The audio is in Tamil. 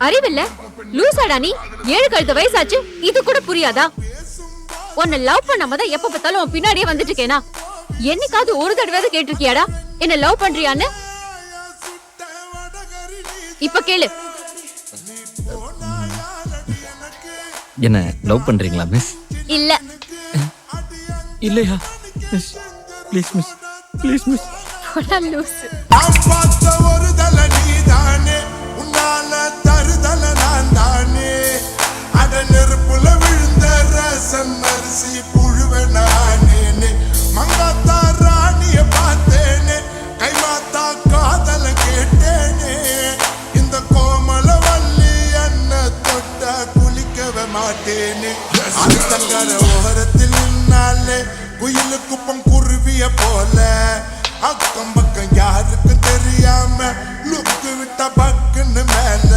அறிவில்ல லூசாடா நீ? 7 கழுத்து வயசாச்சு, இது கூட புரியாதா? உன்னை லவ் பண்ணாமதான் எப்ப பார்த்தாலும் உன் பின்னாடியே வந்துட்டு இருக்கேனா? என்னைக்காவது ஒரு தடவை கேட்டிருக்கியாடா என்ன லவ் பண்றியான்னு? இப்ப கேளு. என்ன லவ் பண்றீங்களா மிஸ்? இல்ல. இல்லையா miss? Please miss, please miss. போடா லூசு. பார்த்த ஒரு தல நீதானே, உன்னால தருதல நான் தானே. அட நெருப்புல விழுந்த ரசம் அரிசி புழுவ நானேனே. மங்காத்தா ராணிய பார்த்தேனே, கைமாத்தா காதல கேட்டேனே. இந்த கோமல வள்ளி என்ன தொட்ட குளிக்கவே மாட்டேனே. அத்தங்கர ஓரத்தில் நின்னாலே குயிலு குப்பம் குருவிய போல, அக்கம் பக்கம் யாருக்கும் தெரியாம லுக்கு விட்ட பக்குன்னு மேல